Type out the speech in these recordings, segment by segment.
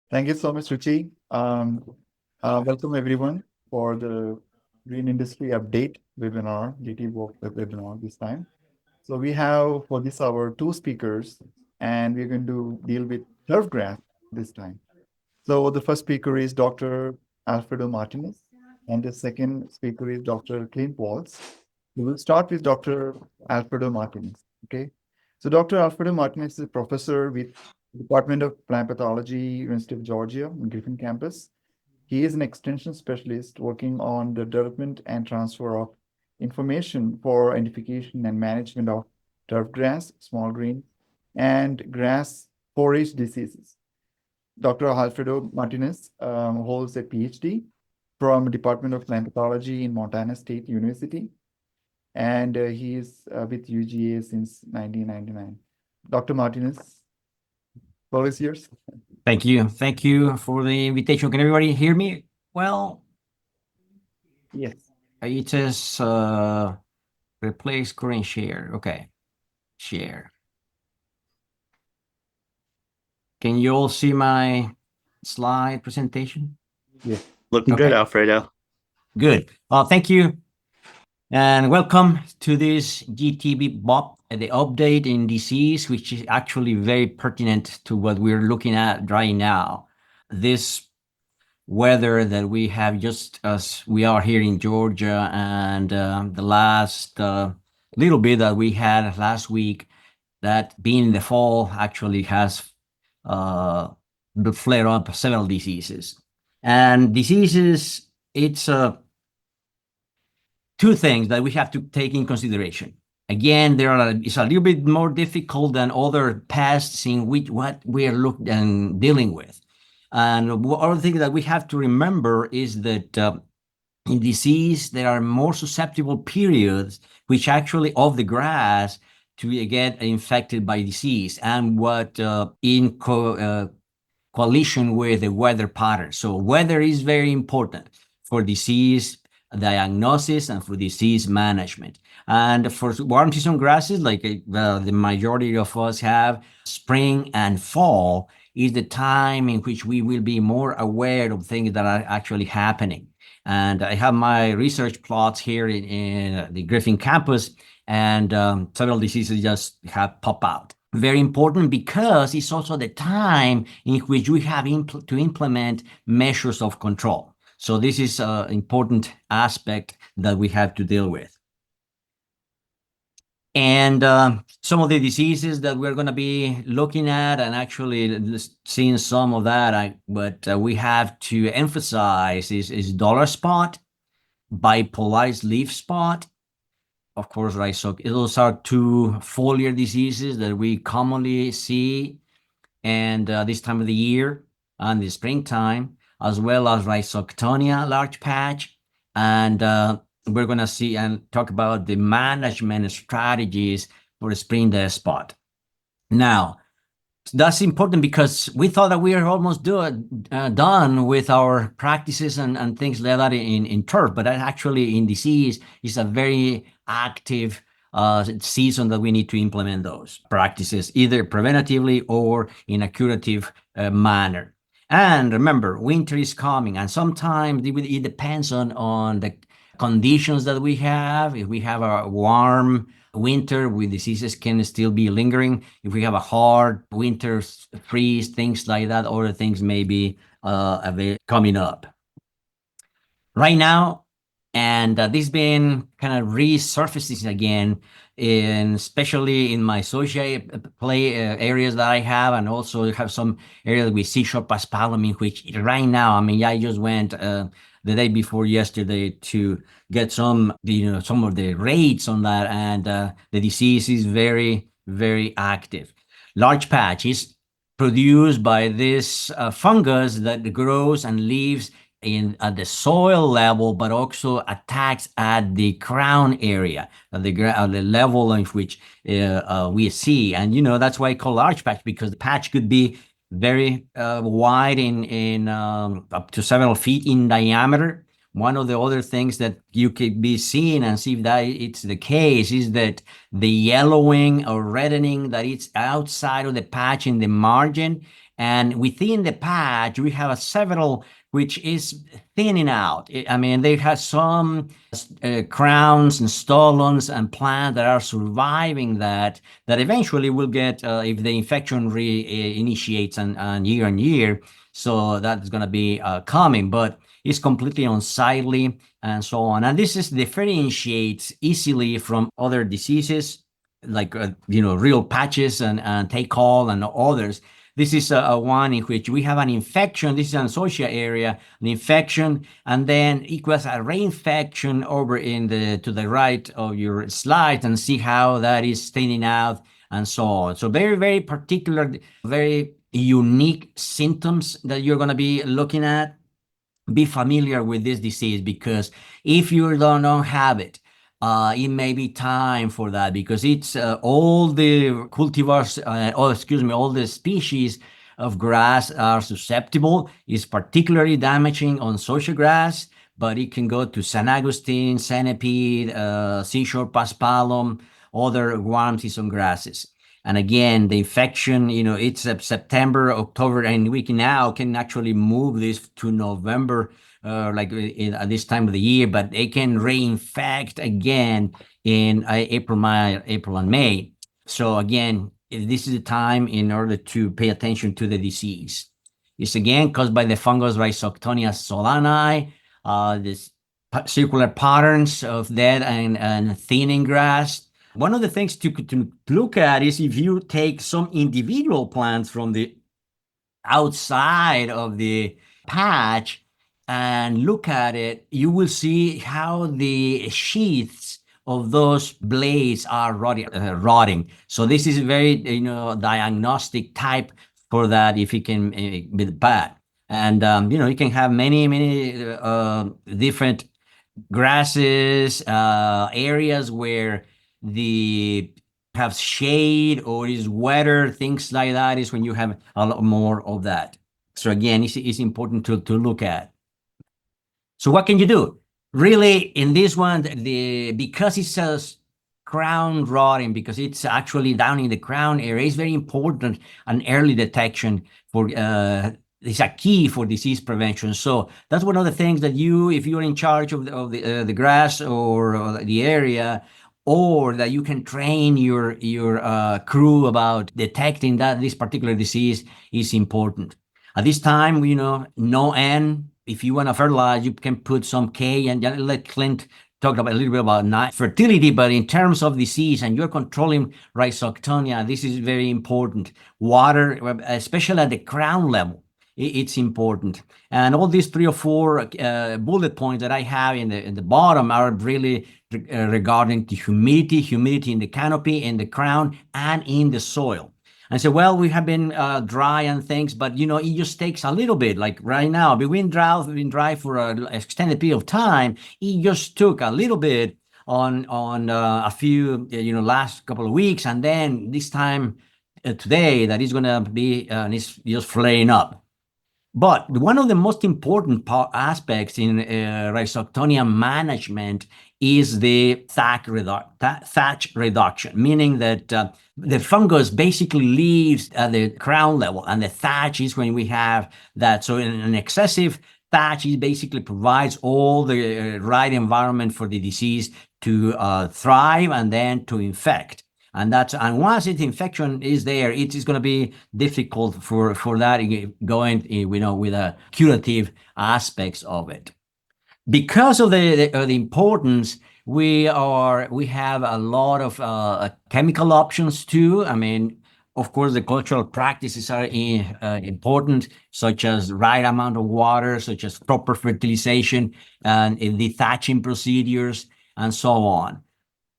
Thank you so much, Ruchi. Welcome everyone for the Green Industry Update webinar, GT webinar this time. So we have for this hour two speakers, and we're going to deal with turfgrass this time. So the first speaker is Dr. Alfredo Martinez, and the second speaker is Dr. Clint Waltz. We will start with Dr. Alfredo Martinez. Okay. So Dr. Alfredo Martinez is a professor with the Department of Plant Pathology, University of Georgia, on Griffin campus. He is an extension specialist working on the development and transfer of information for identification and management of turf grass, small green, and grass forage diseases. Dr. Alfredo Martinez holds a PhD from Department of Plant Pathology in Montana State University, and he is with UGA since 1999. Dr. Martinez, floor is yours. Thank you. Thank you for the invitation. Can everybody hear me? Well, yes. It says replace current share. Okay, share. Can you all see my slide presentation? Yes. Looking good, Alfredo. Good. Thank you. And welcome to this GTB BOP, the update in disease, which is actually very pertinent to what we're looking at right now. This weather that we have just as we are here in Georgia, and the last little bit that we had last week, that being the fall actually has flared up several diseases. And diseases, it's two things that we have to take in consideration. Again, it's a little bit more difficult than other pests in which what we are looking and dealing with. And other thing that we have to remember is that in disease, there are more susceptible periods, which actually of the grass to get infected by disease, and what in coalition with the weather pattern. So weather is very important for disease diagnosis and for disease management. And for warm season grasses, like the majority of us have, spring and fall is the time in which we will be more aware of things that are actually happening. And I have my research plots here in the Griffin campus, and several diseases just have popped out. Very important because it's also the time in which we have to implement measures of control. So this is an important aspect that we have to deal with. And some of the diseases that we're going to be looking at, and actually seeing some of that, but we have to emphasize is dollar spot, bipolaris leaf spot, of course, rhizoctonia. Those are two foliar diseases that we commonly see, and this time of the year, and the springtime, as well as Rhizoctonia large patch. And we're going to see and talk about the management strategies for the spring dead spot. Now, that's important because we thought that we are almost done with our practices and things like that in turf, but actually in disease is a very active season that we need to implement those practices either preventatively or in a curative manner. And remember, winter is coming, and sometimes it depends on the conditions that we have. If we have a warm winter, with diseases can still be lingering. If we have a hard winter, freeze, things like that, other things may be coming up. Right now, and this been kind of resurfacing again, especially in my social play areas that I have, and also have some areas with C-sharp paspalum, in which right now, I mean, I just went the day before yesterday to get some of the rates on that, and the disease is very, very active. Large patch is produced by this fungus that grows and lives at the soil level, but also attacks at the crown area, at the level in which we see. And that's why I call large patch, because the patch could be very wide in up to several feet in diameter. One of the other things that you could be seeing, and see if that it's the case, is that the yellowing or reddening that it's outside of the patch in the margin, And within the patch, we have several which is thinning out. I mean, they have some crowns and stolons and plants that are surviving that eventually will get, if the infection reinitiates and year on year, so that's going to be coming, but it's completely unsightly and so on. And this is differentiates easily from other diseases like, real patches and take all and others. This is a one in which we have an infection. This is an zoysia area, an infection, and then equals a reinfection over to the right of your slide, and see how that is staining out and so on. So very, very particular, very unique symptoms that you're going to be looking at. Be familiar with this disease, because if you don't have it, it may be time for that, because it's all the cultivars, all the species of grass are susceptible. It's particularly damaging on zoysiagrass, but it can go to San Agustin, centipede, seashore paspalum, other warm season grasses. And again, the infection, it's September, October, and we can actually move this to November, at this time of the year, but they can reinfect again in April and May. So again, this is the time in order to pay attention to the disease. It's again caused by the fungus Rhizoctonia solani, this circular patterns of dead and thinning grass. One of the things to look at is if you take some individual plants from the outside of the patch and look at it, you will see how the sheaths of those blades are rotting. So this is very, diagnostic type for that, if it can be bad. And, you can have many different grasses, areas where the have shade or is wetter, things like that, is when you have a lot more of that. So again, it's important to look at. So what can you do? Really, in this one, because it says crown rotting, because it's actually down in the crown area, it's very important an early detection for is a key for disease prevention. So that's one of the things that if you're in charge of the grass or the area, or that you can train your crew about detecting that this particular disease is important. At this time, no N. If you want to fertilize, you can put some K, and let Clint talk a little bit about fertility. But in terms of disease, and you're controlling Rhizoctonia, this is very important. Water, especially at the crown level, it's important. And all these 3 or 4 bullet points that I have in the bottom are really regarding the humidity in the canopy, in the crown, and in the soil. And so, well, we have been dry and things, but it just takes a little bit. Like right now, we've been dry for an extended period of time. It just took a little bit on a few last couple of weeks, and then this time today that is going to be it's just flaring up. But one of the most important aspects in Rhizoctonia management is the thatch reduction, meaning that the fungus basically leaves at the crown level, and the thatch is when we have that. So an excessive thatch basically provides all the right environment for the disease to thrive and then to infect. And once the infection is there, it is going to be difficult for that going, with a curative aspects of it. Because of the importance, we have a lot of chemical options too. I mean, of course, the cultural practices are important, such as right amount of water, such as proper fertilization, and the thatching procedures, and so on.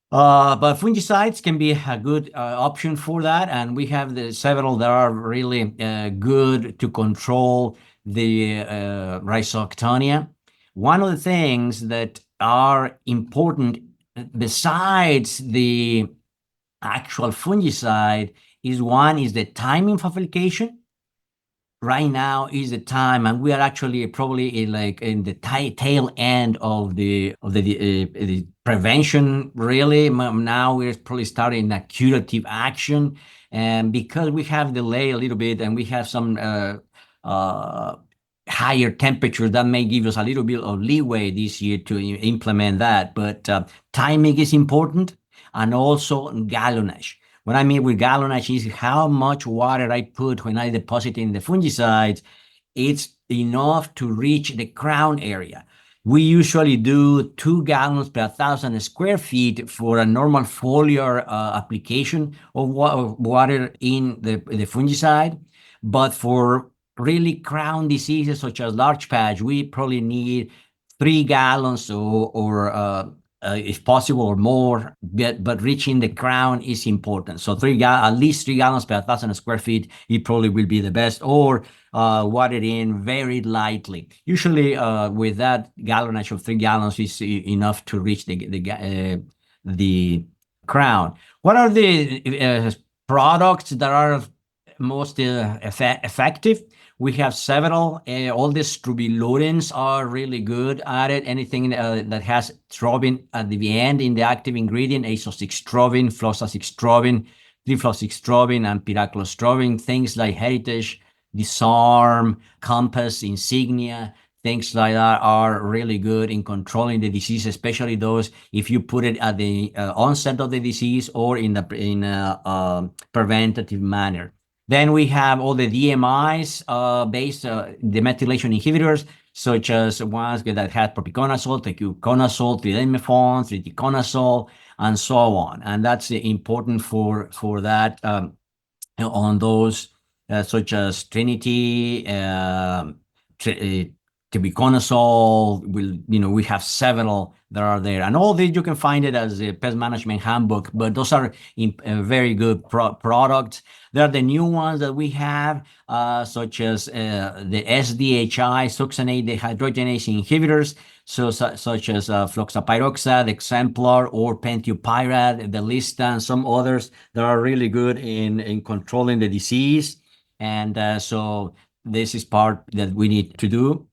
But fungicides can be a good option for that, and we have several that are really good to control the Rhizoctonia. One of the things that are important, besides the actual fungicide, is the timing of application. right now is the time, and we are actually probably in the tail end of the prevention. Really, now we're probably starting a curative action, and because we have delay a little bit, and we have some higher temperatures that may give us a little bit of leeway this year to implement that. But timing is important, and also gallonage. What I mean with gallonage is how much water I put when I deposit in the fungicides. It's enough to reach the crown area. We usually do 2 gallons per 1,000 square feet for a normal foliar application of water in the fungicide. But for really crown diseases such as large patch, we probably need 3 gallons or if possible, or more, but reaching the crown is important. So at least 3 gallons per 1,000 square feet, it probably will be the best, or water it in very lightly. Usually with that gallonage of 3 gallons is enough to reach the crown. What are the products that are most effective? We have several. All the strobilurins are really good at it. Anything that has strobin at the end in the active ingredient, azoxystrobin, fluoxystrobin, 3-fluoxystrobin, and pyraclostrobin, things like Heritage, Disarm, Compass, Insignia, things like that are really good in controlling the disease, especially those if you put it at the onset of the disease or in a preventative manner. Then we have all the DMIs based demethylation inhibitors, such as ones that have propiconazole, tebuconazole, tridimethorphan, triticunazole, and so on. And that's important for that on those such as Trinity, tebuconazole. We have several that are there, and all these you can find it as a pest management handbook. But those are very good products. There are the new ones that we have, such as the SDHI succinate dehydrogenase inhibitors, such as floxapyroxad, Exemplar, or Penthiopyrad, the list, and some others that are really good in controlling the disease. And so this is part that we need to do.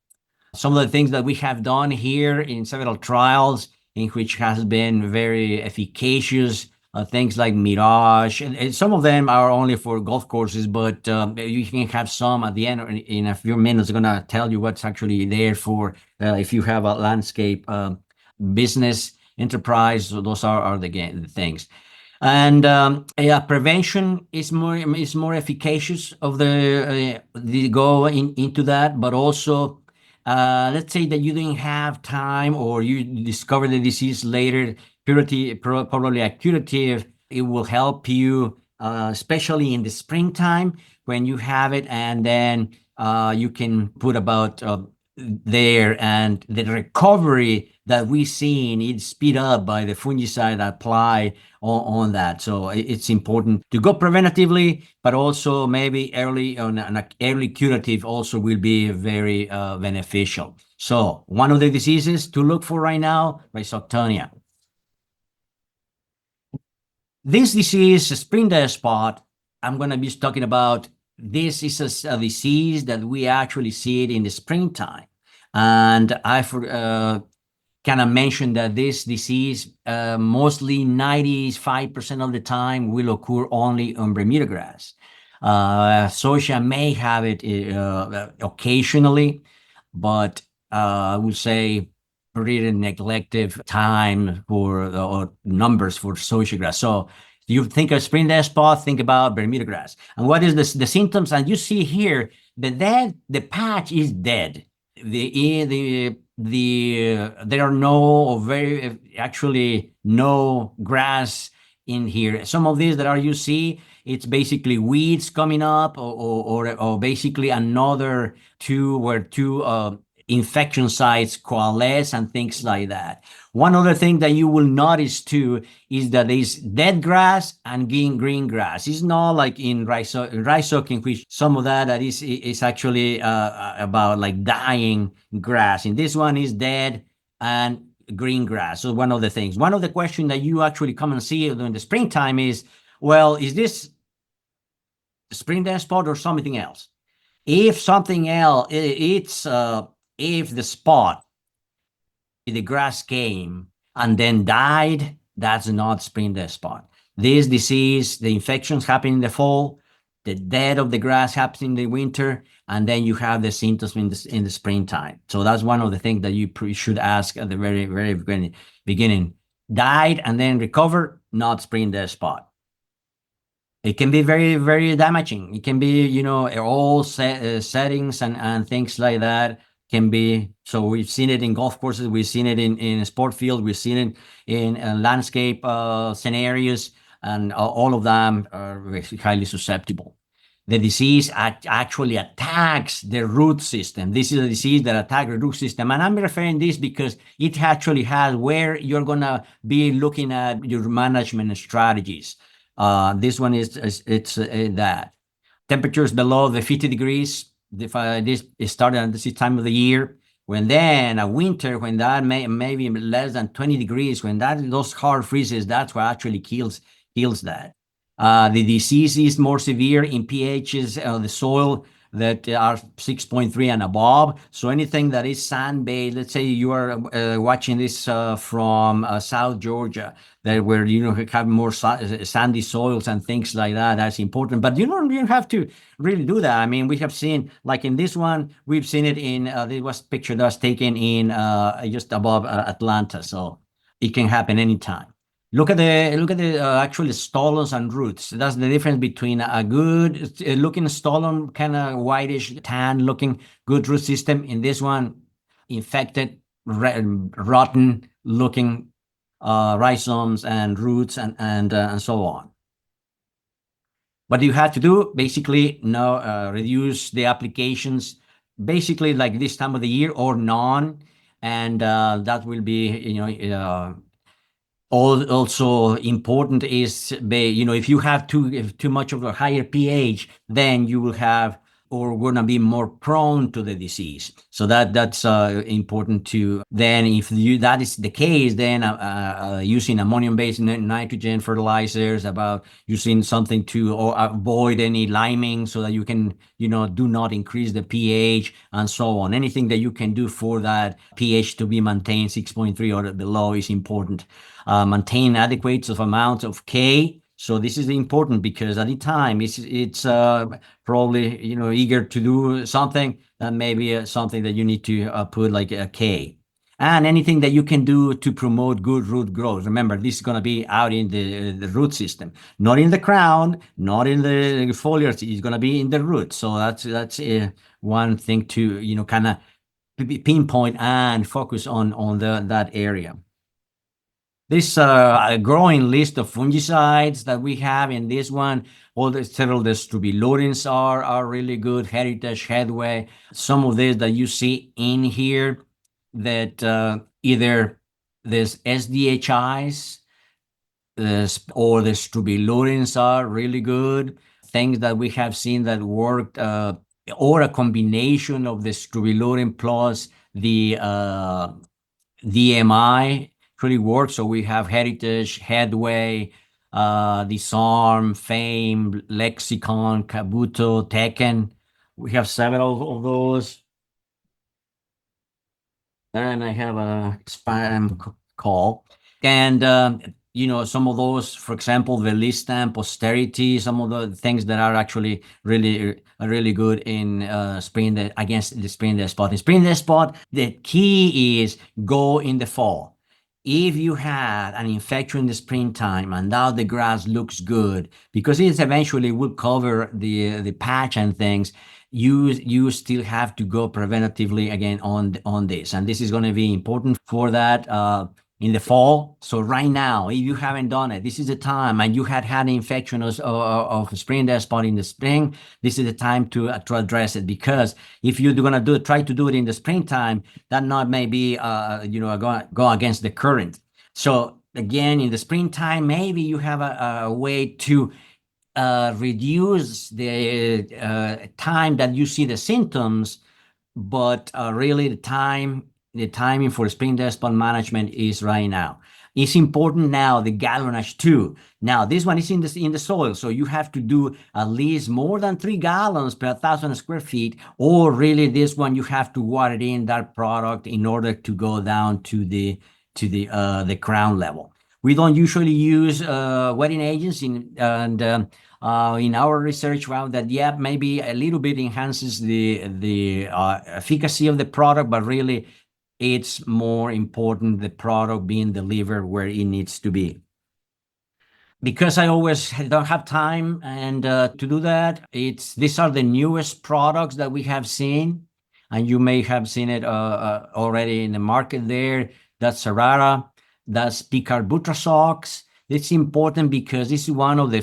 Some of the things that we have done here in several trials, in which has been very efficacious, things like Mirage, and some of them are only for golf courses, but you can have some at the end. In a few minutes, I'm going to tell you what's actually there for if you have a landscape business enterprise. So those are the things. And prevention is more efficacious of the go into that, but also let's say that you didn't have time, or you discover the disease later, probably a curative, it will help you, especially in the springtime when you have it, and then you can put about there, and the recovery that we seen, it's speed up by the fungicide apply on that. So it's important to go preventatively, but also maybe early on an early curative also will be very beneficial. So one of the diseases to look for right now, Rhizoctonia. This disease, spring dead spot, I'm going to be talking about. This is a disease that we actually see it in the springtime. And I kind of mentioned that this disease, mostly 95% of the time, will occur only on Bermuda grass. Zoysia may have it occasionally, but I would say pretty neglected time or numbers for zoysia grass. So you think of spring dead spot, think about Bermuda grass. And what is the symptoms? And you see here that the patch is dead. There are actually no grass in here. Some of these that you see, it's basically weeds coming up, or basically another two infection sites coalesce and things like that. One other thing that you will notice too is that there's dead grass and green grass. It's not like in rhizoc, in which some of that is actually about like dying grass. In this one is dead and green grass. So one of the things, one of the questions that you actually come and see during the springtime is, well, is this spring dead spot or something else? If something else, it's if the spot, the grass came and then died, that's not spring dead spot. This disease, the infections happen in the fall, the death of the grass happens in the winter, and then you have the symptoms in the springtime. So that's one of the things that you should ask at the very, very beginning. Died and then recovered, not spring dead spot. It can be very, very damaging. It can be, all settings and things like that can be. So we've seen it in golf courses, we've seen it in sport field, we've seen it in landscape scenarios, and all of them are highly susceptible. The disease actually attacks the root system. This is a disease that attacks the root system. And I'm referring this because it actually has where you're going to be looking at your management strategies. This one is that temperatures below the 50 degrees. This is started at this time of the year. When then a winter, when that maybe less than 20 degrees, when those hard freezes, that's what actually kills that. The disease is more severe in pHs of the soil that are 6.3 and above. So anything that is sand-based, let's say you are watching this from South Georgia, that where have more sandy soils and things like that. That's important. But you don't have to really do that. I mean, we have seen, like in this one, we've seen it in there was a picture that was taken in just above Atlanta. So it can happen anytime. Look at the actual stolons and roots. That's the difference between a good looking stolon, kind of whitish tan looking good root system. In this one, infected, rotten looking rhizomes and roots and so on. What you have to do, basically, reduce the applications, basically like this time of the year or none, and that will be, also important is, if you have too much of a higher pH, then you will have or going to be more prone to the disease. So that's important too. Then if that is the case, then using ammonium-based nitrogen fertilizers, about using something to avoid any liming so that you can, do not increase the pH and so on. Anything that you can do for that pH to be maintained 6.3 or below is important. Maintain adequate amounts of K. So this is important because at the time it's probably eager to do something, and maybe something that you need to put like a K. And anything that you can do to promote good root growth. Remember, this is going to be out in the root system, not in the crown, not in the foliage. It's going to be in the root. So that's one thing to kind of pinpoint and focus on that area. This growing list of fungicides that we have in this one, several of the strobilurins are really good, Heritage, Headway. Some of these that you see in here that either this SDHIs or the strobilurins are really good. Things that we have seen that worked, or a combination of the strobilurin plus the DMI really works. So we have Heritage, Headway, Disarm, Fame, Lexicon, Kabuto, Tekken. We have several of those. And I have a spam call. And, some of those, for example, the Listam, Posterity, some of the things that are actually really good in against the spring dead spot. In spring dead spot, the key is go in the fall. If you had an infection in the springtime and now the grass looks good, because it eventually will cover the patch and things, you still have to go preventatively again on this. And this is going to be important for that in the fall. So right now, if you haven't done it, this is the time, and you had an infection of spring dead spot in the spring, this is the time to address it. Because if you're going to try to do it in the springtime, that not maybe go against the current. So again, in the springtime, maybe you have a way to reduce the time that you see the symptoms, but really the timing for spring dead spot management is right now. It's important now, the Gallonage too. Now, this one is in the soil, so you have to do at least more than 3 gallons per 1,000 square feet, or really this one, you have to water in that product in order to go down to the crown level. We don't usually use wetting agents in our research found that, yeah, maybe a little bit enhances the efficacy of the product, but really it's more important the product being delivered where it needs to be. Because I always don't have time and to do that, these are the newest products that we have seen, and you may have seen it already in the market there. That's Serrara, that's Picarbutrasox. It's important because this is one of the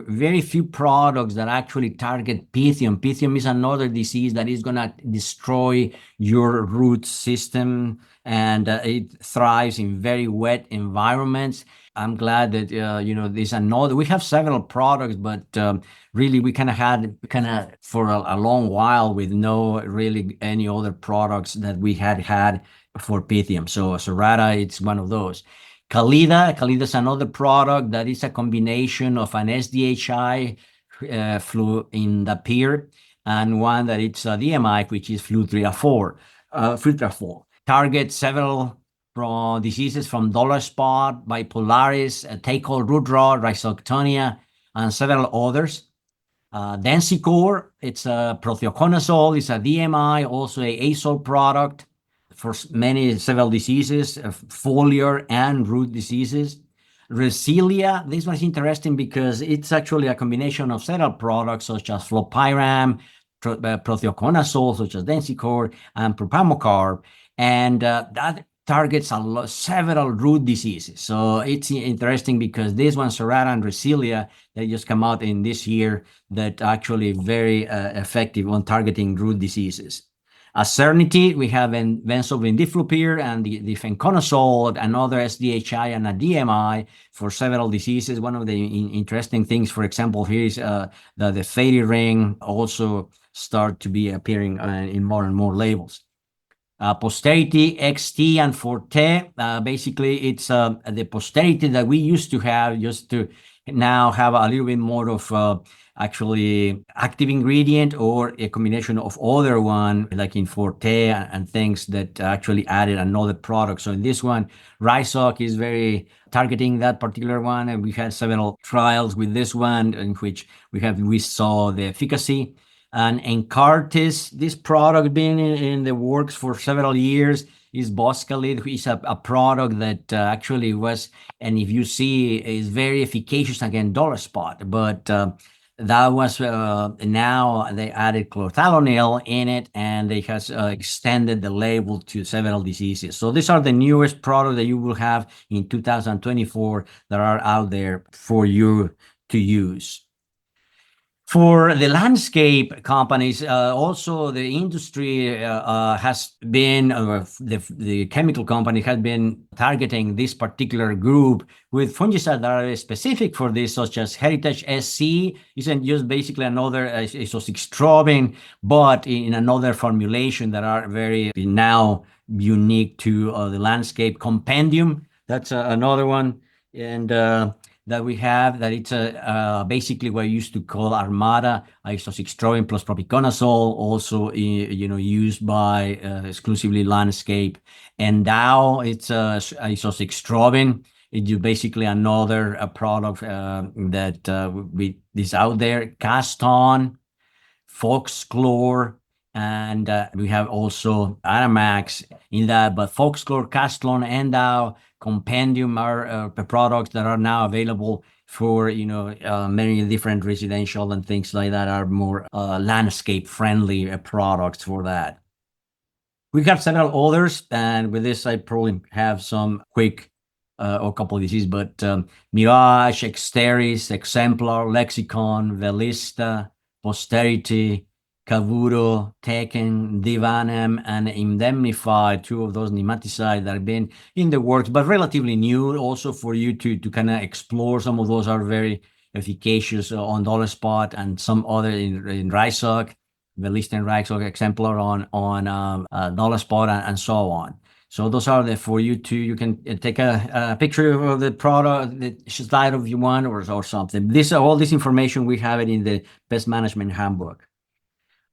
very few products that actually target Pythium. Pythium is another disease that is going to destroy your root system, and it thrives in very wet environments. I'm glad that there's another. We have several products, but really we kind of for a long while with no really any other products that we had for Pythium. So Serrara, it's one of those. Kalida is another product that is a combination of an SDHI fluindapyr and one that it's a DMI, which is flutriafol. Targets several diseases from dollar spot, Bipolaris, take-all root rot, Rhizoctonia, and several others. Densicor, it's a prothioconazole, it's a DMI, also a azole product for several diseases, foliar and root diseases. Resilia, this one is interesting because it's actually a combination of several products such as flopyram, prothioconazole, such as Densicor, and propamocarb, and that targets several root diseases. So it's interesting because this one, Serrara and Resilia, they just come out in this year that actually very effective on targeting root diseases. Ascernity, we have benzovindiflupyr and the fenconazole, another SDHI and a DMI for several diseases. One of the interesting things, for example, here is that the fatty ring also start to be appearing in more and more labels. Posterity, XT, and Forte, basically it's the Posterity that we used to have, just to now have a little bit more of actually active ingredient or a combination of other one, like in Forte and things that actually added another product. So in this one, Rhizoc is very targeting that particular one, and we had several trials with this one in which we saw the efficacy. And Encartis, this product been in the works for several years, is Boscalid, which is a product that actually was, and if you see, is very efficacious against dollar spot. But that was now they added chlorthalonil in it, and they has extended the label to several diseases. So these are the newest products that you will have in 2024 that are out there for you to use. For the landscape companies, also the industry has been, the chemical company has been targeting this particular group with fungicides that are specific for this, such as Heritage SC, isn't just basically another isocystrobin, but in another formulation that are very now unique to the landscape. Compendium, that's another one. And that we have, that it's basically what I used to call Armada, isocystrobin plus propiconazole, also used by exclusively landscape. And now it's isocystrobin. It's basically another product that is out there. Caston, Foxchlor, and we have also Aramax in that, but Foxchlor, Castlon, and now Compendium are products that are now available for many different residential and things like that, are more landscape friendly products for that. We have several others, and with this I probably have some quick or couple of diseases, but Mirage, Exteris, Exemplar, Lexicon, Velista, Posterity, Cavuro, Tekken, Divanem, and Indemnify, two of those nematicides that have been in the works, but relatively new also for you to kind of explore. Some of those are very efficacious on dollar spot, and some other in Rhizoc, Velista and Rhizoc, Exemplar on dollar spot, and so on. So those are for you to, you can take a picture of the product, the slide if you want, or something. All this information, we have it in the Pest Management Handbook.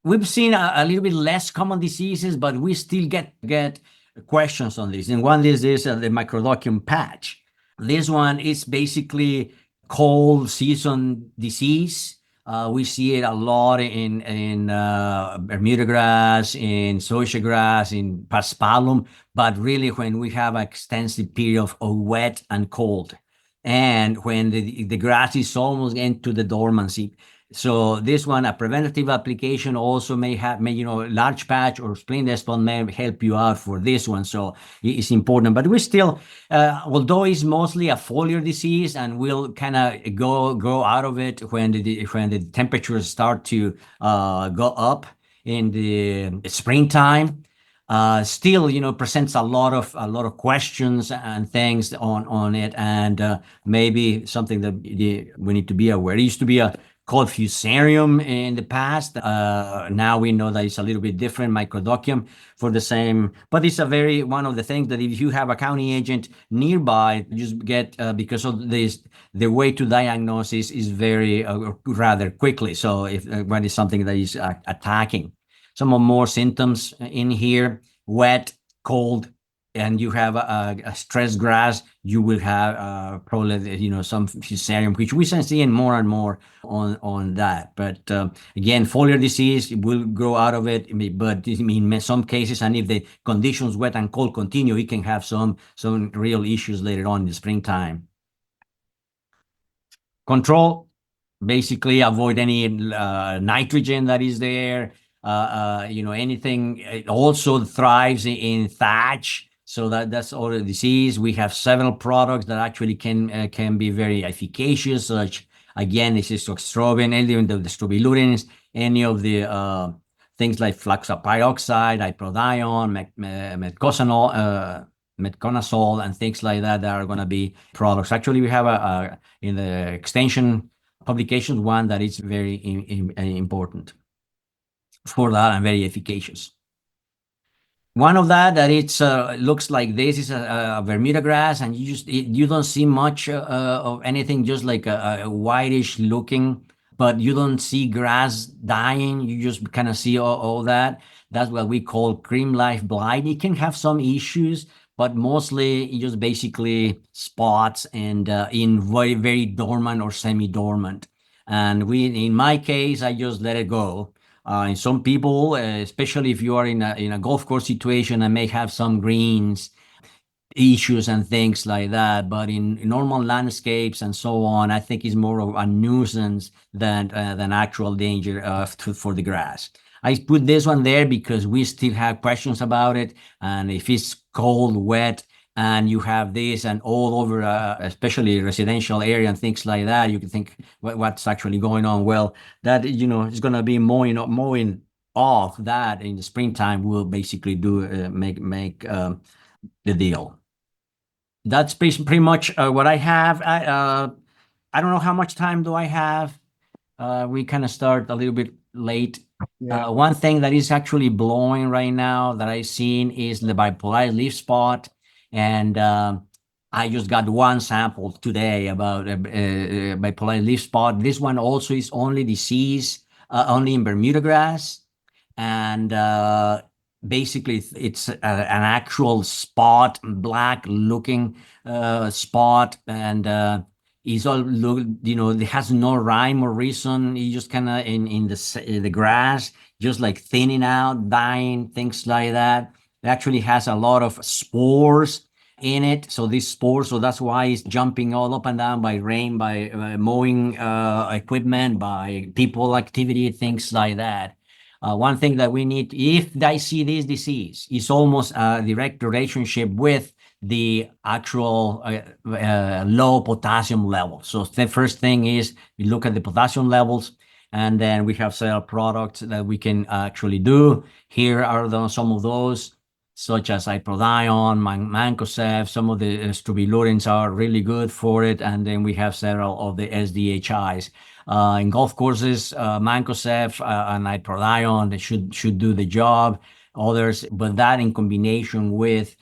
We've seen a little bit less common diseases, but we still get questions on this. And one is this, the Microdochium Patch. This one is basically cold season disease. We see it a lot in Bermuda grass, in zoysiagrass, in paspalum, but really when we have an extensive period of wet and cold, and when the grass is almost into the dormancy. So this one, a preventative application also may large patch or spleen spot may help you out for this one. So it's important, but we still, although it's mostly a foliar disease, and we'll kind of go out of it when the temperatures start to go up in the springtime. Still, presents a lot of questions and things on it, and maybe something that we need to be aware. It used to be called Fusarium in the past. Now we know that it's a little bit different, Microdochium, for the same, but it's one of the things that if you have a county agent nearby, just get, because of this, the way to diagnose is very, rather quickly. So when it's something that is attacking. Some more symptoms in here: wet, cold, and you have a stressed grass, you will have probably some Fusarium, which we can see in more and more on that. But again, foliar disease will grow out of it, but in some cases, and if the conditions wet and cold continue, it can have some real issues later on in the springtime. Control, basically avoid any nitrogen that is there. Anything. It also thrives in thatch. So that's all the disease. We have several products that actually can be very efficacious. Such, again, this is Strobilurin, any of the Strobilurins, any of the things like fluxapyroxide, iprodion, metconazole, and things like that are going to be products. Actually, we have in the extension publications one that is very important for that and very efficacious. One of that it's looks like this is a Bermuda grass, and you don't see much of anything, just like a whitish looking, but you don't see grass dying. You just kind of see all that. That's what we call cream life blight. It can have some issues, but mostly just basically spots and in very, very dormant or semi-dormant. And in my case, I just let it go. In some people, especially if you are in a golf course situation, I may have some greens issues and things like that. But in normal landscapes and so on, I think it's more of a nuisance than actual danger for the grass. I put this one there because we still have questions about it. And if it's cold, wet, and you have this and all over, especially residential area and things like that, you can think what's actually going on. Well, that is going to be mowing off that in the springtime will basically make the deal. That's pretty much what I have. I don't know how much time do I have. We kind of start a little bit late. Yeah. One thing that is actually blowing right now that I've seen is the Bipolaris leaf spot. And I just got one sample today about Bipolaris leaf spot. This one also is only disease, only in Bermuda grass. And basically, it's an actual spot, black looking spot. And it's all, it has no rhyme or reason. You just kind of in the grass, just like thinning out, dying, things like that. It actually has a lot of spores in it. So these spores, so that's why it's jumping all up and down by rain, by mowing equipment, by people activity, things like that. One thing that we need, if I see this disease, is almost a direct relationship with the actual low potassium level. So the first thing is we look at the potassium levels, and then we have several products that we can actually do. Here are some of those, such as iprodion, mancozeb. Some of the strobilurins are really good for it, and then we have several of the SDHIs. In golf courses, mancozeb and iprodion, they should do the job. others, but that in combination with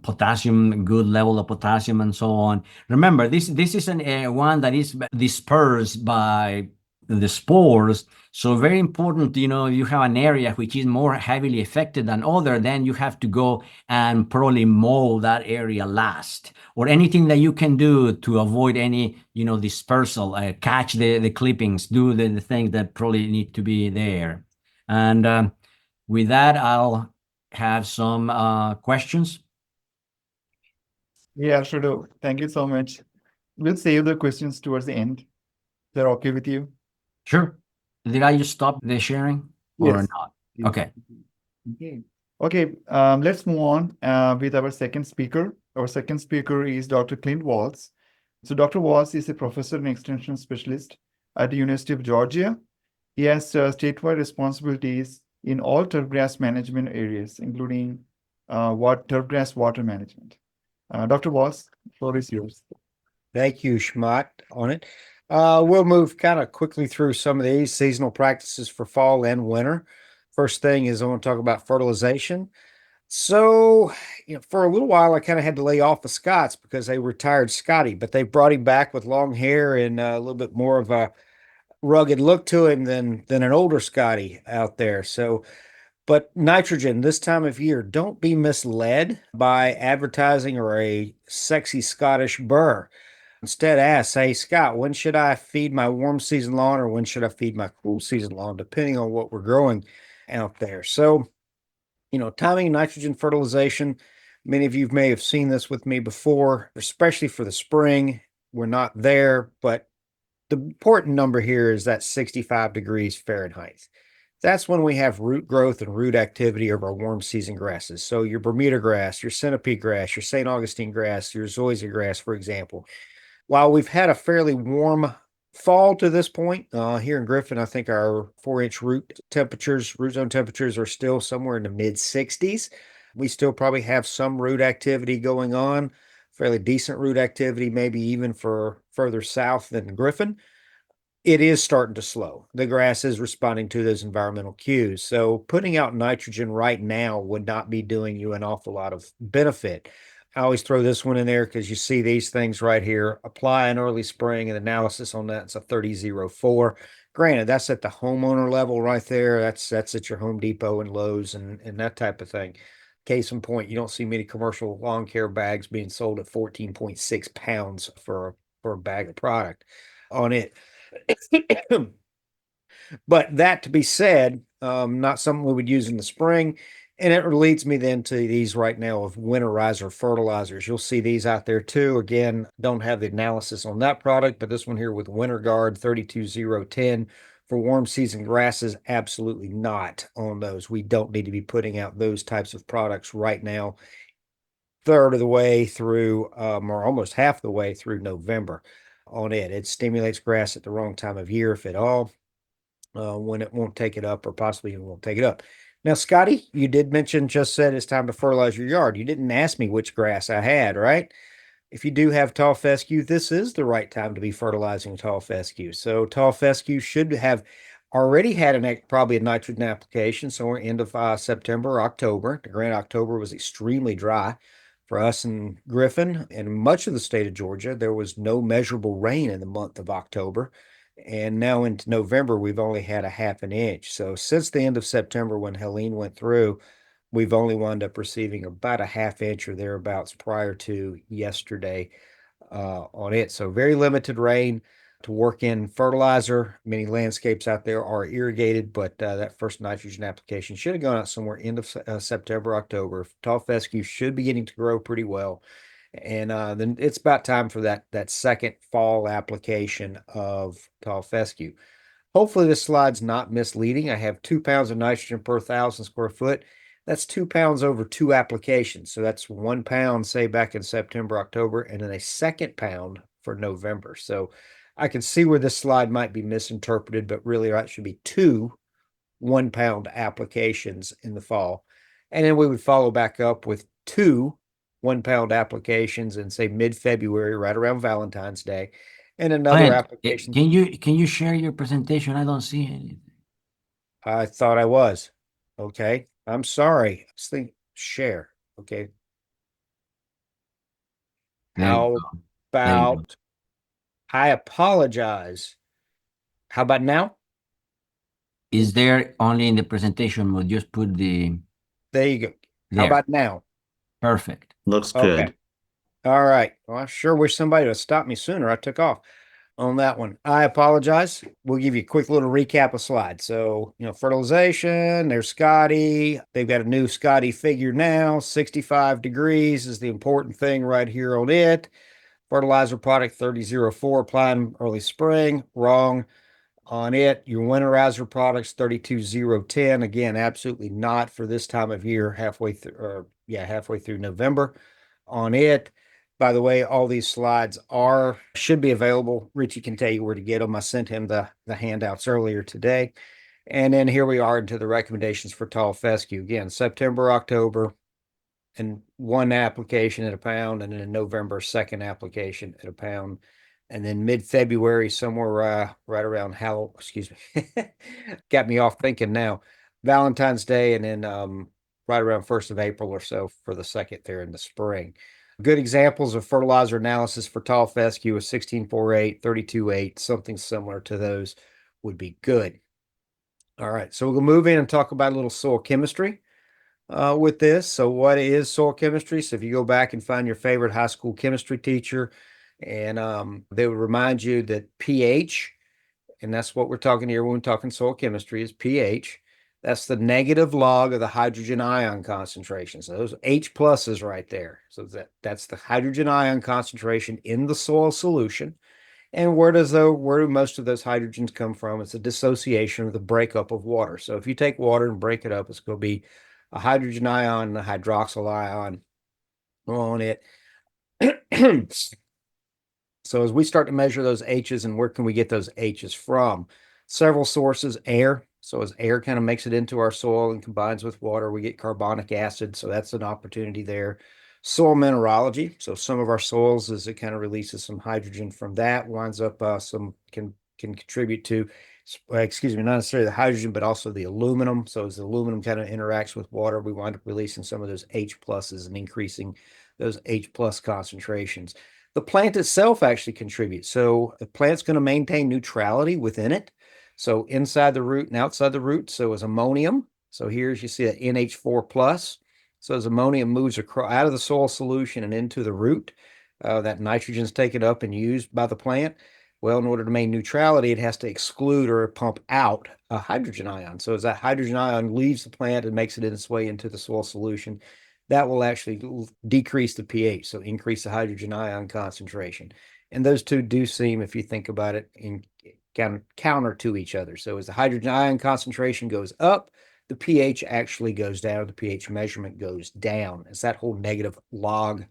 potassium, good level of potassium, and so on. Remember, this is one that is dispersed by the spores. So very important, if you have an area which is more heavily affected than other, then you have to go and probably mow that area last, or anything that you can do to avoid any, dispersal, catch the clippings, do the things that probably need to be there. And with that, I'll have some questions. Yeah, Alfredo, thank you so much. We'll save the questions towards the end. They're okay with you? Sure. Did I just stop the sharing or Yes. not? Okay. Okay. Okay, let's move on with our second speaker. Our second speaker is Dr. Clint Waltz. So Dr. Waltz is a professor and extension specialist at the University of Georgia. He has statewide responsibilities in all turfgrass management areas, including turfgrass water management. Dr. Waltz, the floor is yours. Thank you, Schmott, on it. We'll move kind of quickly through some of these seasonal practices for fall and winter. First thing is I want to talk about fertilization. So, for a little while, I kind of had to lay off of Scott's because they retired Scotty, but they brought him back with long hair and a little bit more of a rugged look to him than an older Scotty out there. So, but nitrogen this time of year, don't be misled by advertising or a sexy Scottish burr. Instead, ask, hey, Scott, when should I feed my warm season lawn or when should I feed my cool season lawn, depending on what we're growing out there. So, timing nitrogen fertilization, many of you may have seen this with me before, especially for the spring. We're not there, but the important number here is that 65 degrees Fahrenheit. That's when we have root growth and root activity of our warm season grasses. So your Bermuda grass, your centipede grass, your St. Augustine grass, your zoysiagrass, for example. While we've had a fairly warm fall to this point, here in Griffin, I think our 4-inch root zone temperatures are still somewhere in the mid 60s. We still probably have some root activity going on, fairly decent root activity, maybe even for further south than Griffin. It is starting to slow. The grass is responding to those environmental cues. So putting out nitrogen right now would not be doing you an awful lot of benefit. I always throw this one in there because you see these things right here. Apply an early spring and analysis on that. It's a 3004. Granted, that's at the homeowner level right there. That's at your Home Depot and Lowe's and that type of thing. Case in point, you don't see many commercial lawn care bags being sold at 14.6 pounds for a bag of product on it. But that to be said, not something we would use in the spring. And it leads me then to these right now of Winterizer fertilizers. You'll see these out there too. Again, don't have the analysis on that product, but this one here with Winter Guard 32010 for warm season grasses, absolutely not on those. We don't need to be putting out those types of products right now, third of the way through, or almost half the way through November on it. It stimulates grass at the wrong time of year, if at all, when it won't take it up or possibly even won't take it up. Now, Scotty, you did just said it's time to fertilize your yard. You didn't ask me which grass I had, right? If you do have tall fescue, this is the right time to be fertilizing tall fescue. So tall fescue should have already had probably a nitrogen application somewhere end of September, October. The Grand October was extremely dry for us in Griffin and much of the state of Georgia. There was no measurable rain in the month of October. And now into November, we've only had a half an inch. So since the end of September, when Helene went through, we've only wound up receiving about a half inch or thereabouts prior to yesterday on it. So very limited rain to work in fertilizer. Many landscapes out there are irrigated, but that first nitrogen application should have gone out somewhere end of September, October. Tall fescue should be getting to grow pretty well. And then it's about time for that second fall application of tall fescue. Hopefully this slide's not misleading. I have 2 pounds of nitrogen per 1,000 square foot. That's 2 pounds over 2 applications. So that's 1 pound, say, back in September, October, and then a second pound for November. So I can see where this slide might be misinterpreted, but really that should be 2 1-pound applications in the fall. And then we would follow back up with 2 1-pound applications in, say, mid-February, right around Valentine's Day, and another Clint, application. Can you share your presentation? I don't see anything. I thought I was. Okay. I'm sorry. Let's think share. Okay. There you How go. There you go. about I apologize. How about now? Is there only in the presentation mode? Just put the There you go. How there. about now? Perfect. Looks Okay. good. All right. Well, I sure wish somebody would have stopped me sooner. I took off on that one. I apologize. We'll give you a quick little recap of slides. So, fertilization, there's Scotty. They've got a new Scotty figure now. 65 degrees is the important thing right here on it. Fertilizer product 3004, applying early spring. Wrong on it. Your winterizer products 32010. Again, absolutely not for this time of year, halfway through November on it. By the way, all these slides should be available. Richie can tell you where to get them. I sent him the handouts earlier today. And then here we are into the recommendations for tall fescue. Again, September, October, and one application at a pound, and then in November, second application at a pound. And then mid-February, somewhere right around got me off thinking now, Valentine's Day, and then right around 1st of April or so for the second there in the spring. Good examples of fertilizer analysis for tall fescue is 1648, 32.8, something similar to those would be good. All right, so we'll move in and talk about a little soil chemistry with this. So what is soil chemistry? So if you go back and find your favorite high school chemistry teacher, and they would remind you that pH, and that's what we're talking here when we're talking soil chemistry, is pH. That's the negative log of the hydrogen ion concentration. So those H pluses right there. So that's the hydrogen ion concentration in the soil solution. And where do most of those hydrogens come from? It's a dissociation of the breakup of water. So if you take water and break it up, it's going to be a hydrogen ion and a hydroxyl ion on it. So as we start to measure those H's, and where can we get those H's from? Several sources. Air. So as air kind of makes it into our soil and combines with water, we get carbonic acid. So that's an opportunity there. Soil mineralogy. So some of our soils, as it kind of releases some hydrogen from that, winds up can contribute to, excuse me, not necessarily the hydrogen, but also the aluminum. So as the aluminum kind of interacts with water, we wind up releasing some of those H pluses and increasing those H plus concentrations. The plant itself actually contributes. So the plant's going to maintain neutrality within it. So inside the root and outside the root. So as ammonium. So here you see that NH4 plus. So as ammonium moves out of the soil solution and into the root, that nitrogen is taken up and used by the plant. Well, in order to maintain neutrality, it has to exclude or pump out a hydrogen ion. So as that hydrogen ion leaves the plant and makes it its way into the soil solution, that will actually decrease the pH, so increase the hydrogen ion concentration. And those two do seem, if you think about it, counter to each other. So as the hydrogen ion concentration goes up, the pH actually goes down. The pH measurement goes down. It's that whole negative log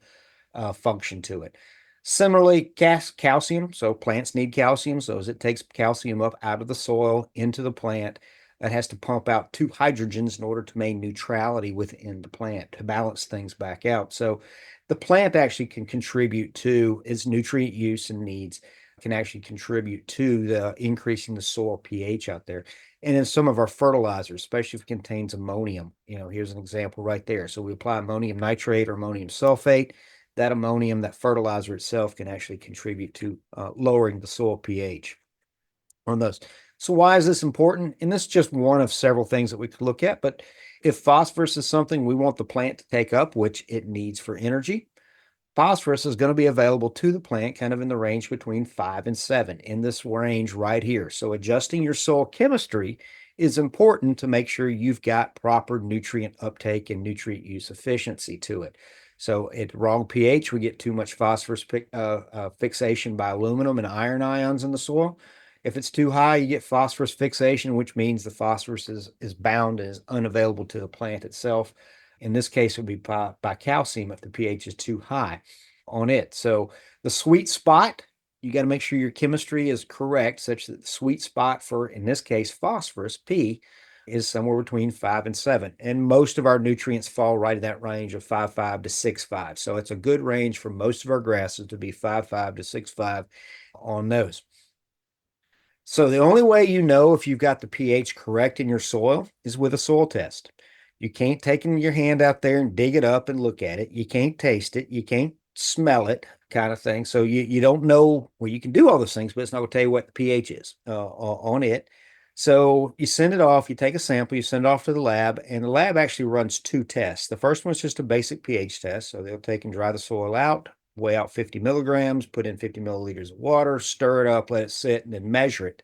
function to it. Similarly, calcium. So plants need calcium. So as it takes calcium up out of the soil into the plant, that has to pump out 2 hydrogens in order to maintain neutrality within the plant to balance things back out. So the plant actually can contribute to its nutrient use and needs, can actually contribute to the increasing the soil pH out there. And in some of our fertilizers, especially if it contains ammonium, here's an example right there. So we apply ammonium nitrate or ammonium sulfate. That ammonium, that fertilizer itself, can actually contribute to lowering the soil pH on those. So why is this important? And this is just one of several things that we could look at. But if phosphorus is something we want the plant to take up, which it needs for energy, phosphorus is going to be available to the plant kind of in the range between 5 and 7, in this range right here. So adjusting your soil chemistry is important to make sure you've got proper nutrient uptake and nutrient use efficiency to it. So at wrong pH, we get too much phosphorus fixation by aluminum and iron ions in the soil. If it's too high, you get phosphorus fixation, which means the phosphorus is bound and is unavailable to the plant itself. In this case, it would be by calcium if the pH is too high on it. So the sweet spot, you got to make sure your chemistry is correct, such that the sweet spot for, in this case, phosphorus, P, is somewhere between 5 and 7. And most of our nutrients fall right in that range of 5.5 to 6.5. So it's a good range for most of our grasses to be 5.5 to 6.5 on those. So the only way you know if you've got the pH correct in your soil is with a soil test. You can't take in your hand out there and dig it up and look at it. You can't taste it. You can't smell it, kind of thing. So you don't know, well, you can do all those things, but it's not going to tell you what the pH is on it. So you send it off, you take a sample, you send it off to the lab, and the lab actually runs 2 tests. The first one's just a basic pH test. So they'll take and dry the soil out, weigh out 50 milligrams, put in 50 milliliters of water, stir it up, let it sit, and then measure it.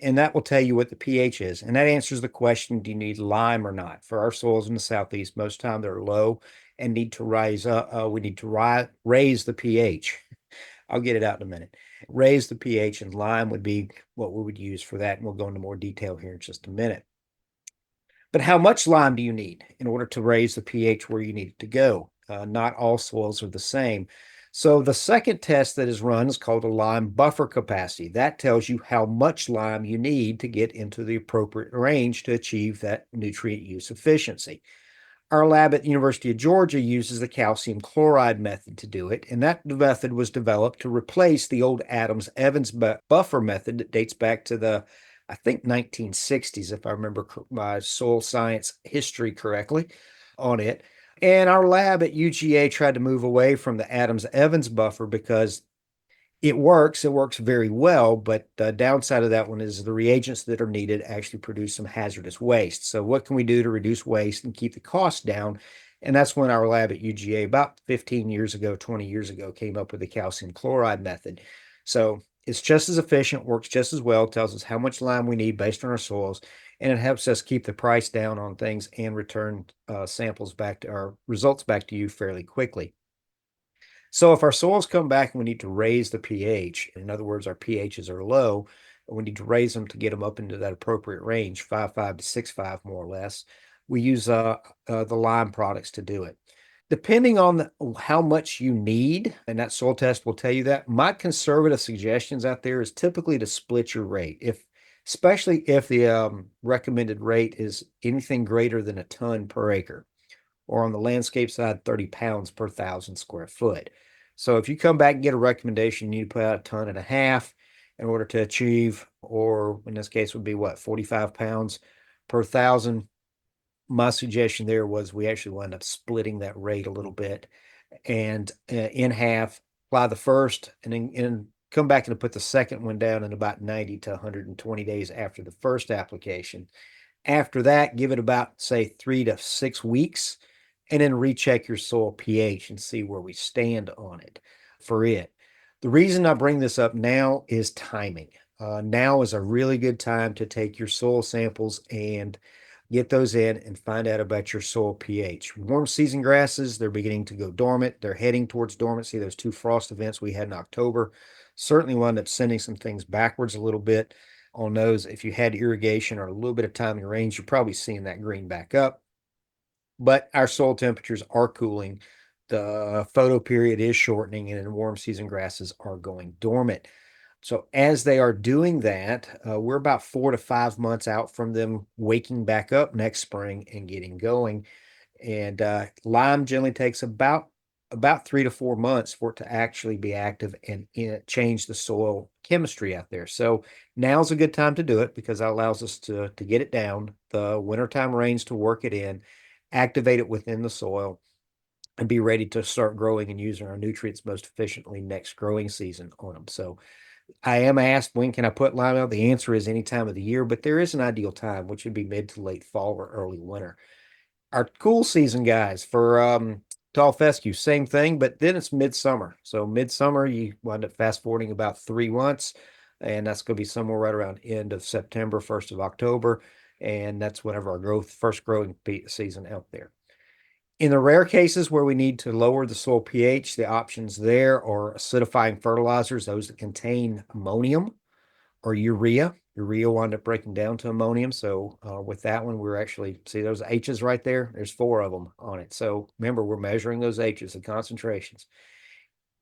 And that will tell you what the pH is. And that answers the question, do you need lime or not? For our soils in the Southeast, most of the time they're low and need to rise up. We need to raise the pH. I'll get it out in a minute. Raise the pH, and lime would be what we would use for that. And we'll go into more detail here in just a minute. But how much lime do you need in order to raise the pH where you need it to go? Not all soils are the same. So the second test that is run is called a lime buffer capacity. That tells you how much lime you need to get into the appropriate range to achieve that nutrient use efficiency. Our lab at the University of Georgia uses the calcium chloride method to do it, and that method was developed to replace the old Adams-Evans buffer method that dates back to the, I think, 1960s, if I remember my soil science history correctly on it. And our lab at UGA tried to move away from the Adams-Evans buffer because it works very well, but the downside of that one is the reagents that are needed actually produce some hazardous waste. So what can we do to reduce waste and keep the cost down? And that's when our lab at UGA about 15 years ago, 20 years ago, came up with the calcium chloride method. So it's just as efficient, works just as well, tells us how much lime we need based on our soils, and it helps us keep the price down on things and return samples back to our results back to you fairly quickly. So if our soils come back and we need to raise the pH, in other words, our pHs are low, and we need to raise them to get them up into that appropriate range, 5.5 to 6.5 more or less, we use the lime products to do it. Depending on how much you need, and that soil test will tell you that, my conservative suggestions out there is typically to split your rate, especially if the recommended rate is anything greater than a ton per acre, or on the landscape side, 30 pounds per 1,000 square foot. So if you come back and get a recommendation, you need to put out 1.5 tons in order to achieve, or in this case would be what, 45 pounds per 1,000. My suggestion there was we actually wind up splitting that rate a little bit and in half, apply the first, and then come back and put the second one down in about 90 to 120 days after the first application. After that, give it about, say, 3 to 6 weeks, and then recheck your soil pH and see where we stand on it for it. The reason I bring this up now is timing. Now is a really good time to take your soil samples and get those in and find out about your soil pH. Warm season grasses, they're beginning to go dormant. They're heading towards dormancy. Those 2 frost events we had in October certainly wound up sending some things backwards a little bit on those. If you had irrigation or a little bit of time in range, you're probably seeing that green back up. But our soil temperatures are cooling. The photo period is shortening, and warm season grasses are going dormant. So as they are doing that, we're about 4 to 5 months out from them waking back up next spring and getting going. And lime generally takes about 3 to 4 months for it to actually be active and change the soil chemistry out there. So now's a good time to do it because that allows us to get it down, the wintertime rains to work it in, activate it within the soil, and be ready to start growing and using our nutrients most efficiently next growing season on them. So I am asked, when can I put lime out? The answer is any time of the year, but there is an ideal time, which would be mid to late fall or early winter. Our cool season, guys, for tall fescue, same thing, but then it's midsummer. So midsummer, you wind up fast forwarding about 3 months, and that's going to be somewhere right around end of September, 1st of October, and that's whenever our first growing season out there. In the rare cases where we need to lower the soil pH, the options there are acidifying fertilizers, those that contain ammonium or urea. Urea will end up breaking down to ammonium. So with that one, we're actually, see those H's right there? There's 4 of them on it. So remember, we're measuring those H's, the concentrations.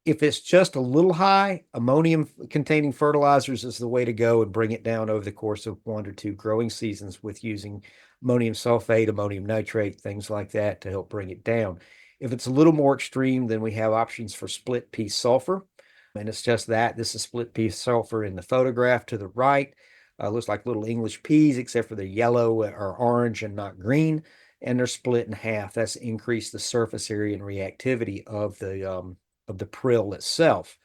If it's just a little high, ammonium-containing fertilizers is the way to go and bring it down over the course of 1 to 2 growing seasons with using ammonium sulfate, ammonium nitrate, things like that to help bring it down. If it's a little more extreme, then we have options for split piece sulfur. And it's just that. This is split piece sulfur in the photograph to the right. Looks like little English peas, except for the yellow or orange and not green. and they're split in half. That's increased the surface area and reactivity of the prill itself.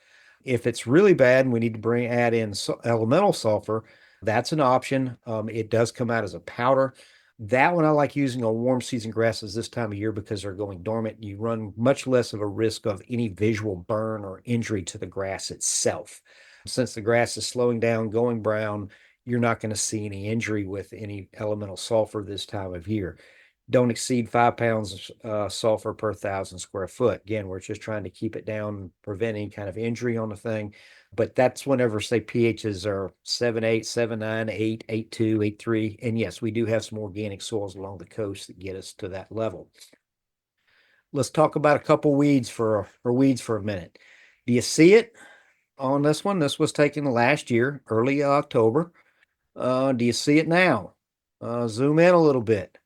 If it's really bad and we need to add in elemental sulfur, that's an option. It does come out as a powder. That one I like using on warm season grasses this time of year because they're going dormant. You run much less of a risk of any visual burn or injury to the grass itself. Since the grass is slowing down, going brown, you're not going to see any injury with any elemental sulfur this time of year. Don't exceed 5 pounds sulfur per 1,000 square foot. Again, we're just trying to keep it down, prevent any kind of injury on the thing. But that's whenever, say, pHs are 7.8, 7.9, 8, 8.2, 8.3. And yes, we do have some organic soils along the coast that get us to that level. Let's talk about a couple weeds for a minute. Do you see it on this one? This was taken last year, early October. Do you see it now? Zoom in a little bit.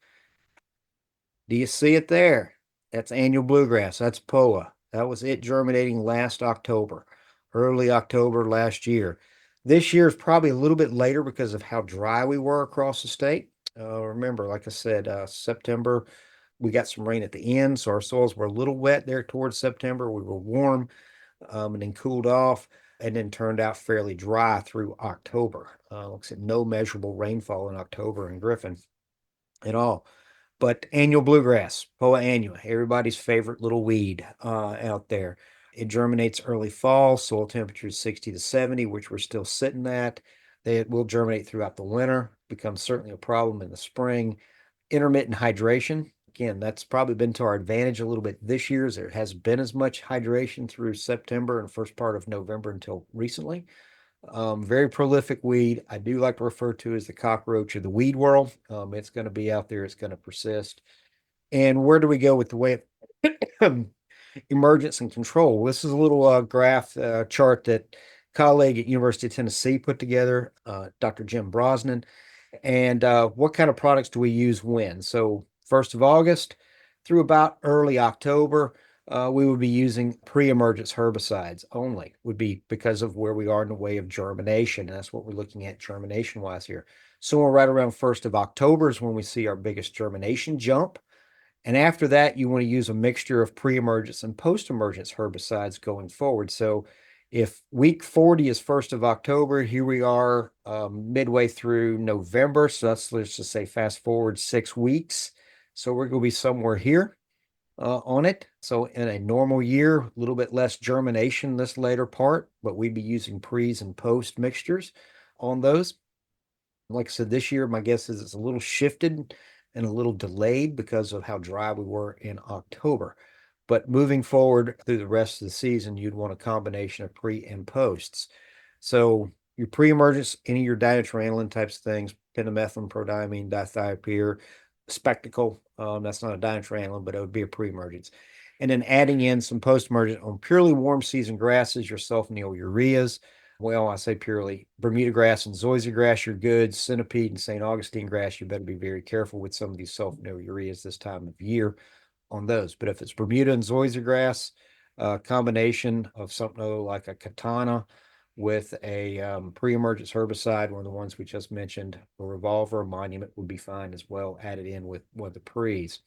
Do you see it there? That's annual bluegrass. That's POA. That was it germinating last October, early October last year. This year is probably a little bit later because of how dry we were across the state. Remember, like I said, September, we got some rain at the end, so our soils were a little wet there towards September. We were warm and then cooled off and then turned out fairly dry through October. Looks at no measurable rainfall in October in Griffin at all. But annual bluegrass, Poa annua, everybody's favorite little weed out there. It germinates early fall, soil temperature is 60 to 70, which we're still sitting at. It will germinate throughout the winter, becomes certainly a problem in the spring. Intermittent hydration, again, that's probably been to our advantage a little bit this year, as there hasn't been as much hydration through September and first part of November until recently. Very prolific weed. I do like to refer to as the cockroach of the weed world. It's going to be out there. It's going to persist. And where do we go with the way of emergence and control? This is a little graph chart that colleague at University of Tennessee put together, Dr. Jim Brosnan. And what kind of products do we use when? So 1st of August through about early October, we would be using pre-emergence herbicides only, would be because of where we are in the way of germination. And that's what we're looking at germination-wise here. So we're right around 1st of October is when we see our biggest germination jump. And after that, you want to use a mixture of pre-emergence and post-emergence herbicides going forward. So if week 40 is 1st of October, here we are midway through November. So let's just say fast forward 6 weeks. So we're going to be somewhere here on it. So in a normal year, a little bit less germination this later part, but we'd be using pre's and post mixtures on those. Like I said, this year, my guess is it's a little shifted and a little delayed because of how dry we were in October. But moving forward through the rest of the season, you'd want a combination of pre and posts. So your pre-emergence, any of your dinitroaniline types of things, pendimethalin, prodiamine, dithiopyr, spectacle, that's not a dinitroaniline, but it would be a pre-emergence. And then adding in some post-emergent on purely warm season grasses, your sulfonylureas. Well, I say purely Bermuda grass and zoysiagrass, you're good. Centipede and St. Augustine grass, you better be very careful with some of these sulfonylureas this time of year on those. But if it's Bermuda and zoysiagrass, combination of something like a katana with a pre-emergence herbicide, one of the ones we just mentioned, a revolver, monument would be fine as well, added in with one of the pre's.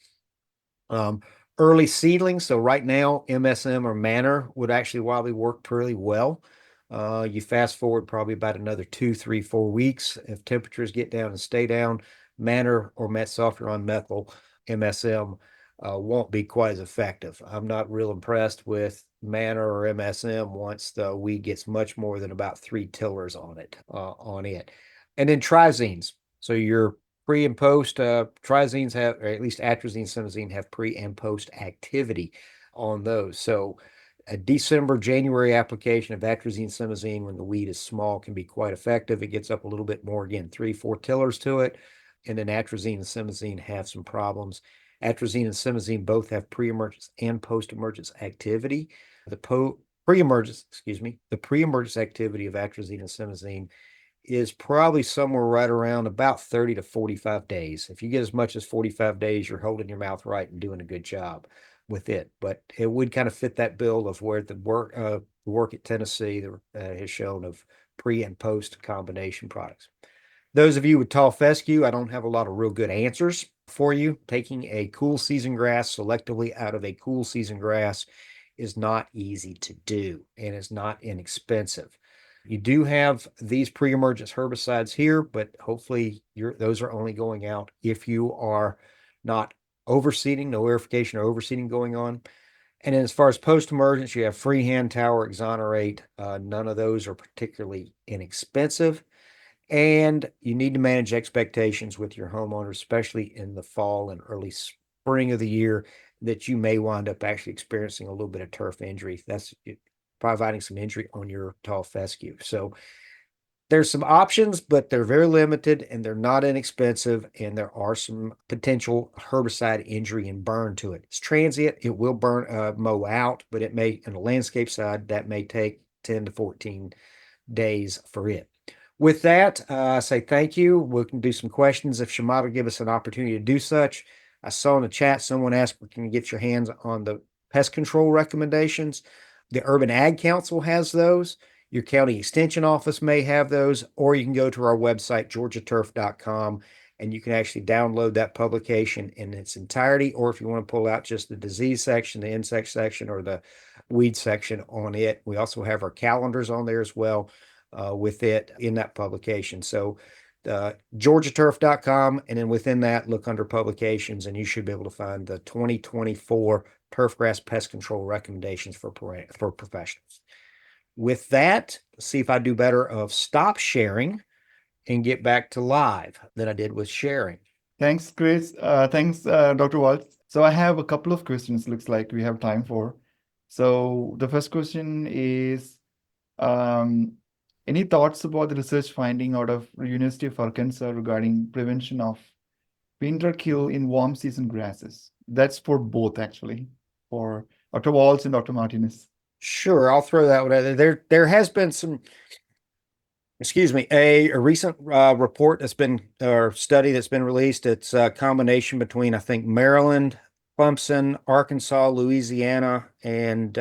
Early seedlings, so right now, MSM or Manor would actually probably work pretty well. You fast forward probably about another 2, 3, 4 weeks. If temperatures get down and stay down, Manor or metsulfuron methyl MSM won't be quite as effective. I'm not real impressed with Manor or MSM once the weed gets much more than about 3 tillers on it. And then triazines. So your pre and post triazines have, or at least atrazine, simazine have pre and post activity on those. So a December, January application of atrazine, simazine when the weed is small can be quite effective. It gets up a little bit more, again, 3, 4 tillers to it. And then atrazine and simazine have some problems. Atrazine and simazine both have pre-emergence and post-emergence activity. The pre-emergence activity of atrazine and simazine is probably somewhere right around about 30 to 45 days. If you get as much as 45 days, you're holding your mouth right and doing a good job with it. But it would kind of fit that bill of where the work at Tennessee has shown of pre and post combination products. Those of you with tall fescue, I don't have a lot of real good answers for you. Taking a cool season grass selectively out of a cool season grass is not easy to do, and it's not inexpensive. You do have these pre-emergence herbicides here, but hopefully those are only going out if you are not overseeding, no aerification or overseeding going on. And then as far as post-emergence, you have freehand, tower, exonerate. None of those are particularly inexpensive. And you need to manage expectations with your homeowner, especially in the fall and early spring of the year, that you may wind up actually experiencing a little bit of turf injury. That's providing some injury on your tall fescue. So there's some options, but they're very limited and they're not inexpensive. And there are some potential herbicide injury and burn to it. It's transient. It will mow out, but it may, on the landscape side, that may take 10 to 14 days for it. With that, I say thank you. We can do some questions if Shamad will give us an opportunity to do such. I saw in the chat someone asked, can you get your hands on the pest control recommendations? The Urban Ag Council has those. Your county extension office may have those, or you can go to our website, georgiaturf.com, and you can actually download that publication in its entirety, or if you want to pull out just the disease section, the insect section, or the weed section on it. We also have our calendars on there as well with it in that publication. So georgiaturf.com, and then within that, look under publications, and you should be able to find the 2024 Turfgrass Pest Control recommendations for professionals. With that, let's see if I do better of stop sharing and get back to live than I did with sharing. Thanks, Chris. Thanks, Dr. Waltz. So I have a couple of questions, looks like we have time for. So the first question is, any thoughts about the research finding out of University of Arkansas regarding prevention of winter kill in warm season grasses? That's for both, actually, for Dr. Waltz and Dr. Martinez. Sure, I'll throw that one out there. There has been some, a recent report that's been, or study that's been released. It's a combination between, I think, Maryland, Clemson, Arkansas, Louisiana, and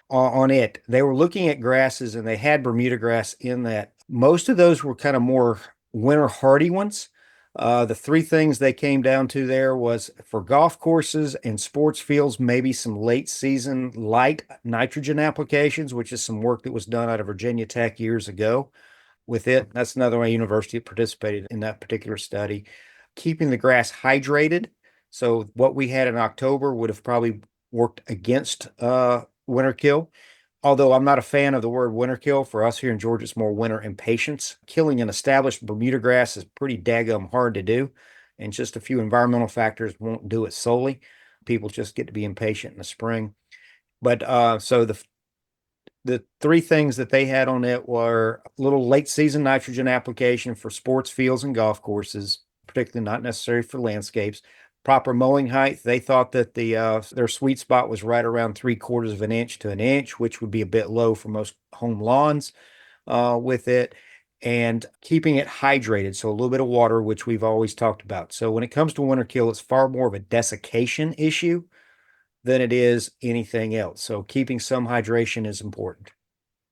on it. They were looking at grasses, and they had Bermuda grass in that. Most of those were kind of more winter hardy ones. The three things they came down to there was for golf courses and sports fields, maybe some late season light nitrogen applications, which is some work that was done out of Virginia Tech years ago with it. That's another university that participated in that particular study. Keeping the grass hydrated. So what we had in October would have probably worked against winter kill. Although I'm not a fan of the word winter kill. For us here in Georgia, it's more winter impatience. Killing an established Bermuda grass is pretty daggum hard to do, and just a few environmental factors won't do it solely. People just get to be impatient in the spring. But so the three things that they had on it were a little late season nitrogen application for sports fields and golf courses, particularly not necessary for landscapes. Proper mowing height, they thought that their sweet spot was right around 3/4 of an inch to an inch, which would be a bit low for most home lawns with it, and keeping it hydrated, so a little bit of water, which we've always talked about. So when it comes to winter kill, it's far more of a desiccation issue than it is anything else. So keeping some hydration is important.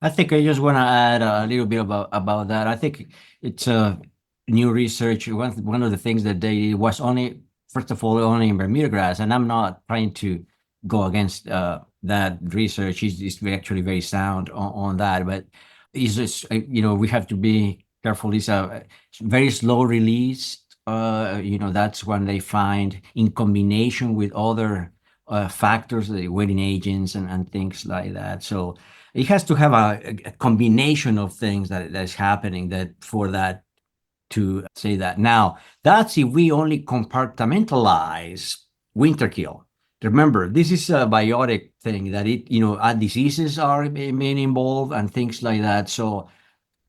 I think I just want to add a little bit about that. I think it's a new research. One of the things that they was only, first of all, only in Bermuda grass, and I'm not trying to go against that research. It's actually very sound on that, but it's just, we have to be careful. It's a very slow release. That's when they find in combination with other factors, the wetting agents and things like that. So it has to have a combination of things that's happening for that to say that. Now, that's if we only compartmentalize winter kill. Remember, this is a biotic thing that diseases are being involved and things like that. So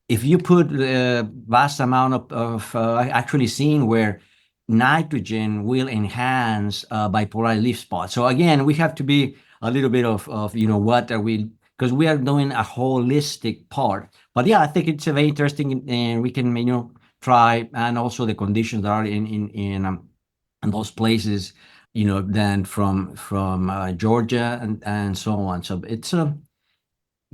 if you put a vast amount of actually seeing where nitrogen will enhance bipolar leaf spot. So again, we have to be a little bit of what are we, because we are doing a holistic part. But yeah, I think it's very interesting, and we can try, and also the conditions that are in those places, then from Georgia and so on. So it's a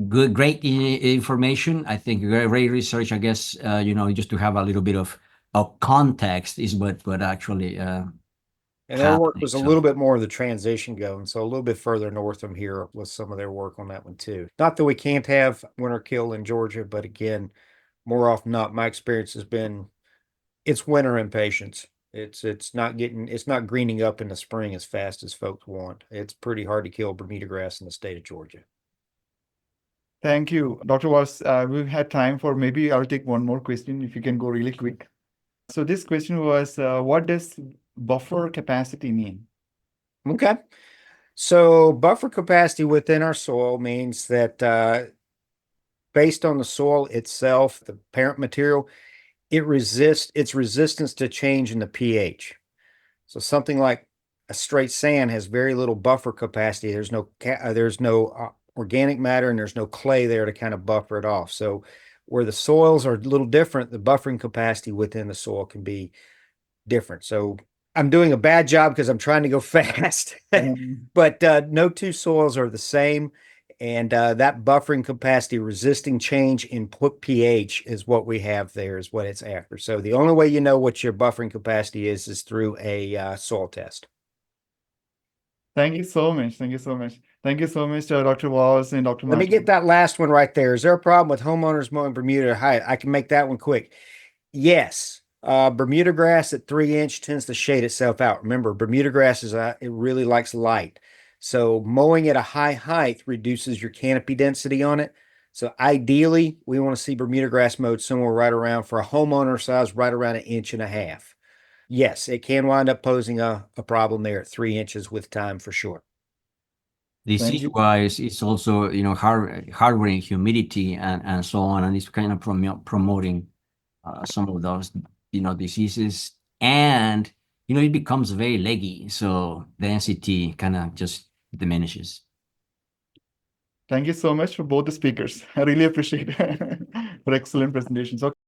great information. I think great research, I guess, just to have a little bit of context is what actually And their work happening. was a So little bit more of the transition going, so a little bit further north from here was some of their work on that one too. Not that we can't have winter kill in Georgia, but again, more often not, my experience has been it's winter impatience. It's not greening up in the spring as fast as folks want. It's pretty hard to kill Bermuda grass in the state of Georgia. Thank you, Dr. Waltz. We've had time for maybe I'll take one more question if you can go really quick. So this question was, what does buffer capacity mean? Okay. So buffer capacity within our soil means that based on the soil itself, the parent material, its resistance to change in the pH. So something like a straight sand has very little buffer capacity. There's no organic matter and there's no clay there to kind of buffer it off. So where the soils are a little different, the buffering capacity within the soil can be different. So I'm doing a bad job because I'm trying to go fast, but no two soils are the same. And that buffering capacity resisting change in pH is what we have there, is what it's after. So the only way you know what your buffering capacity is through a soil test. Thank you so much. Thank you so much. Thank you so much, Dr. Waltz and Dr. Let me get that last one right there. Is there a problem with homeowners mowing Bermuda height? I can make that one quick. Yes. Bermuda grass at 3-inch tends to shade itself out. Remember, Bermuda grass it really likes light. So mowing at a high height reduces your canopy density on it. So ideally, we want to see Bermuda grass mowed somewhere right around, for a homeowner size, right around 1.5 inches. Yes, it can wind up posing a problem there at 3 inches with time for sure. disease-wise, it's also, harboring humidity and so on, and it's kind of promoting some of those, diseases, and it becomes very leggy, so density kind of just diminishes. Thank you so much for both the speakers. I really appreciate it for excellent presentations. Okay.